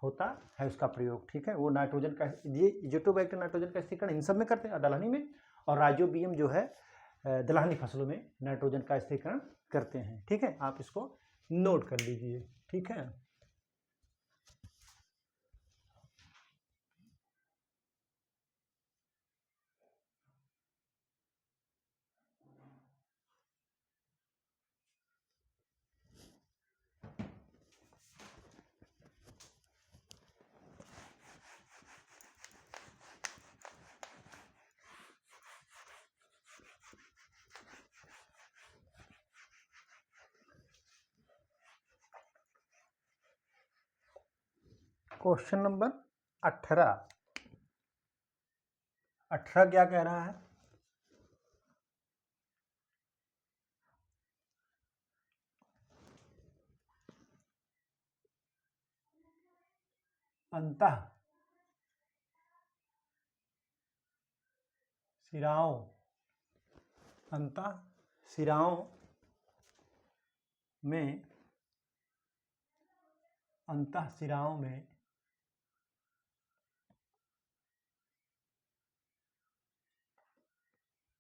होता है उसका प्रयोग। ठीक है, वो नाइट्रोजन का, ये एज़ोटोबैक्टर नाइट्रोजन का स्थिरीकरण इन सब में करते हैं, दलहनी में। और राइजोबियम जो है दलहनी फसलों में नाइट्रोजन का स्थिरीकरण करते हैं। ठीक है, आप इसको नोट कर लीजिए। ठीक है, क्वेश्चन नंबर 18 क्या कह रहा है? अंतः सिराओं में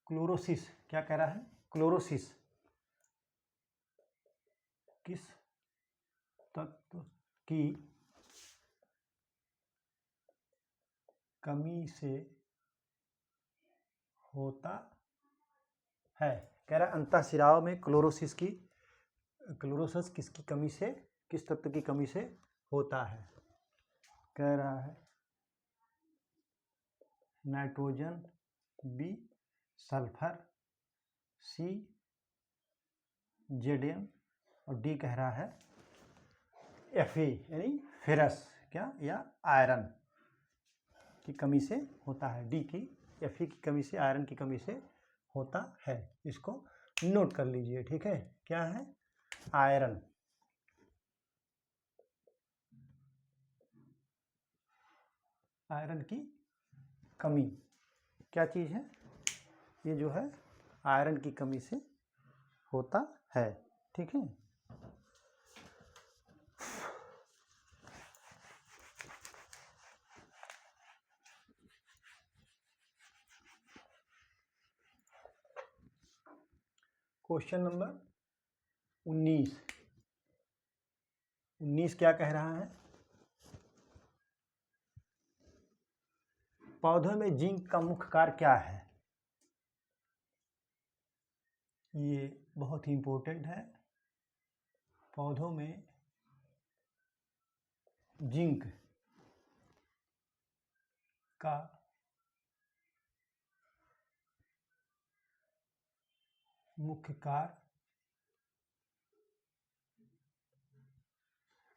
क्लोरोसिस, क्या कह रहा है? क्लोरोसिस किस तत्व की कमी से होता है? कह रहा है अंतःशिराओं में क्लोरोसिस किसकी कमी से, किस तत्व की कमी से होता है? कह रहा है नाइट्रोजन, बी सल्फर, सी जेडियम और डी कह रहा है Fe यानी फेरस क्या या आयरन की कमी से होता है। डी की Fe की कमी से, आयरन की कमी से होता है। इसको नोट कर लीजिए। ठीक है, क्या है? आयरन की कमी क्या चीज़ है? ये जो है आयरन की कमी से होता है। ठीक है, क्वेश्चन नंबर 19 क्या कह रहा है? पौधों में जिंक का मुख्य कार्य क्या है? ये बहुत ही इम्पोर्टेंट है। पौधों में जिंक का मुख्य कार्य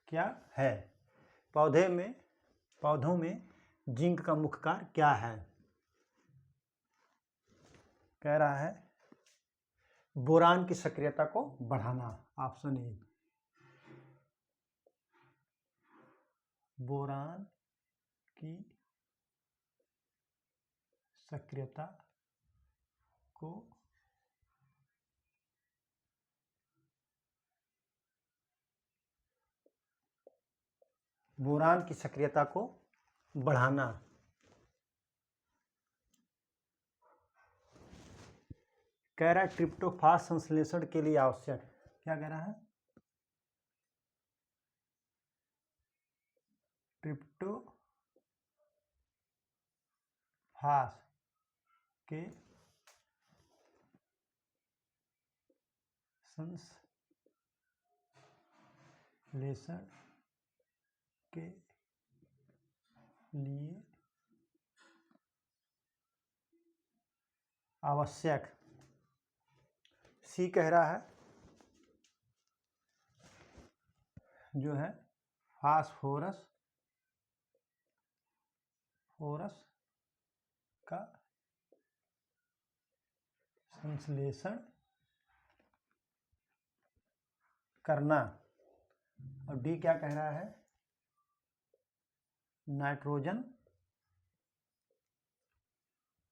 क्या है? पौधों में जिंक का मुख्य कार्य क्या है? कह रहा है बोरान की सक्रियता को बढ़ाना। ऑप्शन ए, बोरान की सक्रियता को बढ़ाना। कह रहा है ट्रिप्टोफास संश्लेषण के लिए आवश्यक। क्या कह रहा है? ट्रिप्टोफास के संश्लेषण के लिए आवश्यक। सी कह रहा है जो है फास्फोरस का संश्लेषण करना। और डी क्या कह रहा है? नाइट्रोजन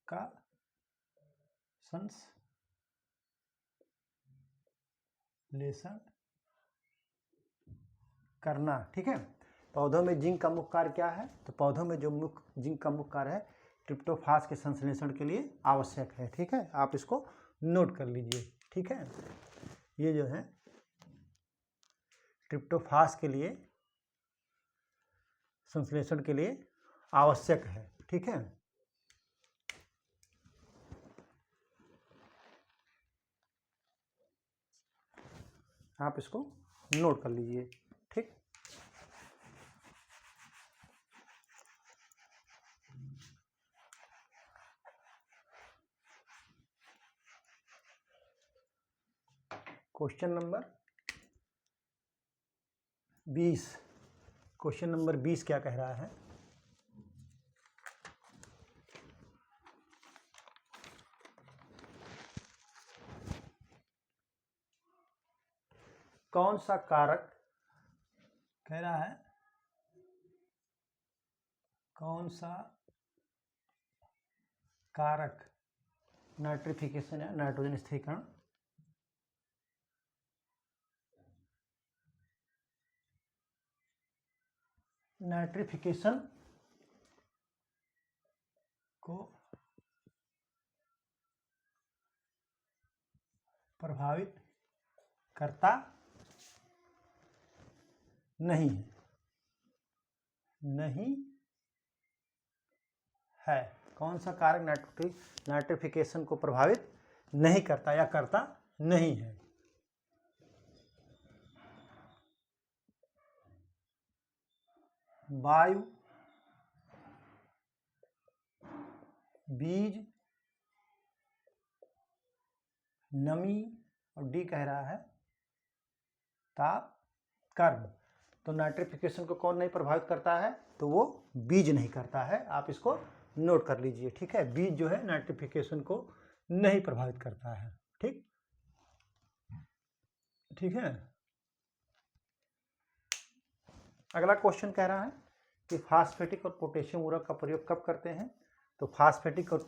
का संश्लेषण करना। ठीक है। पौधों में जिंक का मुख्य कार्य क्या है? तो पौधों में जो जिंक का मुख्य कार्य है ट्रिप्टोफास के संश्लेषण के लिए आवश्यक है। ठीक है, आप इसको नोट कर लीजिए। ठीक है, ये जो है ट्रिप्टोफास के लिए संश्लेषण के लिए आवश्यक है। ठीक है, आप इसको नोट कर लीजिए। ठीक, क्वेश्चन नंबर 20। क्वेश्चन नंबर 20 क्या कह रहा है? कौन सा कारक, कह रहा है कौन सा कारक नाइट्रिफिकेशन या नाइट्रोजन स्थिरीकरण को प्रभावित करता नहीं है। कौन सा कारक नाइट्रिफिकेशन को प्रभावित नहीं करता या करता नहीं है? वायु, बीज, नमी, और डी कह रहा है ताप, कर्ब। तो नाइट्रिफिकेशन को कौन नहीं प्रभावित करता है? तो वो बीज नहीं करता है। आप इसको नोट कर लीजिए। ठीक है, बीज जो है नाइट्रिफिकेशन को नहीं प्रभावित करता है। ठीक, ठीक है। अगला क्वेश्चन कह रहा है कि फास्फेटिक और पोटेशियम उर्वरक का प्रयोग कब करते हैं? तो फास्फेटिक और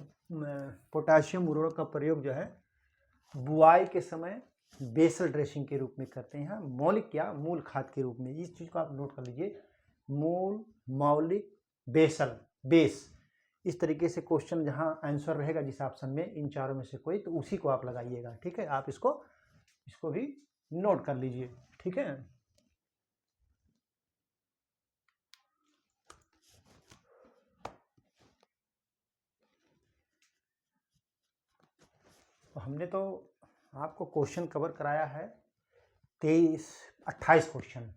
पोटेशियम उर्वरक का प्रयोग जो है बुआई के समय बेसल ड्रेसिंग के रूप में करते हैं, मौलिक या मूल खाद के रूप में। इस चीज़ को आप नोट कर लीजिए, मूल, मौलिक, बेसल, बेस। इस तरीके से क्वेश्चन जहां आंसर रहेगा जिस ऑप्शन में इन चारों में से कोई, तो उसी को आप लगाइएगा। ठीक है, आप इसको इसको भी नोट कर लीजिए, ठीक है। तो हमने तो आपको क्वेश्चन कवर कराया है 28 क्वेश्चन।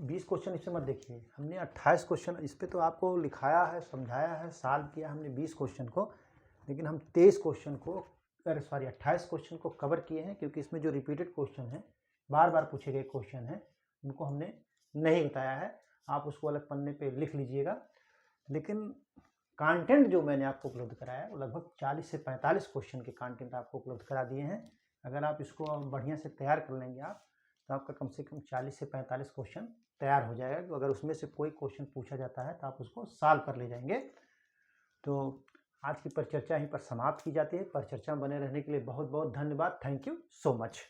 20 क्वेश्चन इसे मत देखिए, हमने 28 क्वेश्चन इस पे तो आपको लिखाया है, समझाया है, सॉल्व किया हमने 20 क्वेश्चन को, लेकिन हम 23 क्वेश्चन को, अरे सॉरी 28 क्वेश्चन को कवर किए हैं, क्योंकि इसमें जो रिपीटेड क्वेश्चन हैं, बार बार पूछे गए क्वेश्चन हैं, उनको हमने नहीं बताया है। आप उसको अलग पन्ने पे लिख लीजिएगा। लेकिन कंटेंट जो मैंने आपको उपलब्ध कराया है वो लगभग 40 से 45 क्वेश्चन के कंटेंट आपको उपलब्ध करा दिए हैं। अगर आप इसको बढ़िया से तैयार कर लेंगे आप, तो आपका कम से कम 40 से 45 क्वेश्चन तैयार हो जाएगा। तो अगर उसमें से कोई क्वेश्चन पूछा जाता है तो आप उसको सॉल्व कर ले जाएंगे। तो आज की परिचर्चा यहीं पर समाप्त की जाती है। परिचर्चा में बने रहने के लिए बहुत बहुत धन्यवाद। Thank you so much.